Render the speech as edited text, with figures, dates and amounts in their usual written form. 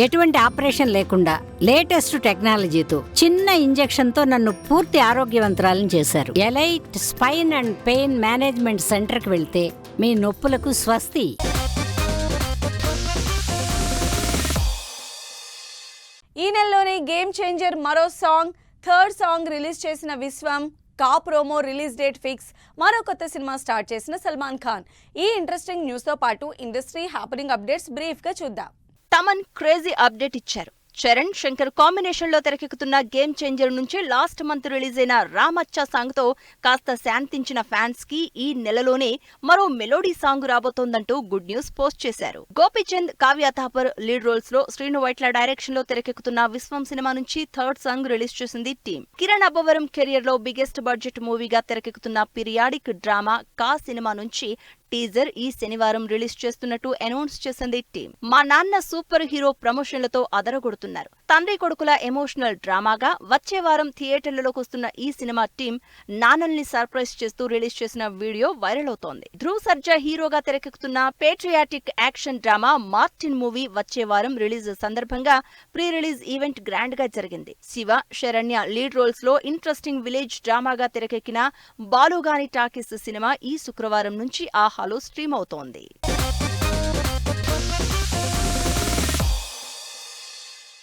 ఎటువంటి ఆపరేషన్ లేకుండా లేటెస్ట్ టెక్నాలజీతో చిన్న ఇంజెక్షన్ తో నన్ను పూర్తి ఆరోగ్యవంతురాలను చేశారు. Elite spine and pain management centre కి వెళ్తే మీ నొప్పులకు స్వస్తి. ఈ నెలలోనే గేమ్ చేంజర్ మరో సాంగ్, థర్డ్ సాంగ్ రిలీజ్ చేసిన విశ్వం, కా ప్రోమో రిలీజ్ డేట్ ఫిక్స్, మరో కొత్త సినిమా స్టార్ట్ చేసిన సల్మాన్ ఖాన్. ఈ ఇంట్రెస్టింగ్ న్యూస్ తో పాటు ఇండస్ట్రీ హ్యాపెనింగ్ అప్డేట్స్ బ్రీఫ్ గా చూద్దాం. తమన్ క్రేజీ అప్డేట్ ఇచ్చారు. చరణ్, శంకర్ కాంబినేషన్ లో తెరకెక్కుతున్న గేమ్ చేంజర్ నుంచి లాస్ట్ మంత్ రిలీజ్ అయిన రామచ్చా సాంగ్ తో కాస్త శాంతించిన ఫ్యాన్స్ కి ఈ నెలలోనే మరో మెలోడీ సాంగ్ రాబోతోందంటూ గుడ్ న్యూస్ పోస్ట్ చేశారు. గోపీచంద్, కావ్య థాపర్ లీడ్ రోల్స్ లో శ్రీను వైట్ల డైరెక్షన్ లో తెరకెక్కుతున్న విశ్వం సినిమా నుంచి థర్డ్ సాంగ్ రిలీజ్ చేసింది టీమ్. కిరణ్ అబ్బవరం కెరియర్ లో బిగ్గెస్ట్ బడ్జెట్ మూవీగా తెరకెక్కుతున్న పీరియాడిక్ డ్రామా కా సినిమా నుంచి టీజర్ ఈ శనివారం రిలీజ్ చేస్తున్నట్టు అనౌన్స్ చేసింది టీమ్. మా నాన్న సూపర్ హీరో ప్రమోషన్లతో అదరగొడుతున్నారు. తండ్రి కొడుకుల ఎమోషనల్ డ్రామాగా వచ్చే వారం థియేటర్లలోకి వస్తున్న ఈ సినిమా టీమ్ నాన్నల్ని సర్ప్రైజ్ చేస్తూ రిలీజ్ చేసిన వీడియో వైరల్ అవుతోంది. ధ్రువ్ సర్జా హీరోగా తెరకెక్కుతున్న patriotic action drama Martin movie వచ్చే వారం రిలీజ్ సందర్భంగా ప్రీ రిలీజ్ ఈవెంట్ గ్రాండ్ గా జరిగింది. శివ, శరణ్య లీడ్ రోల్స్ లో ఇంట్రెస్టింగ్ విలేజ్ డ్రామాగా తెరకెక్కిన బాలుగాని టాకీస్ సినిమా ఈ శుక్రవారం నుంచి ఆహాలో స్ట్రీమ్ అవుతోంది.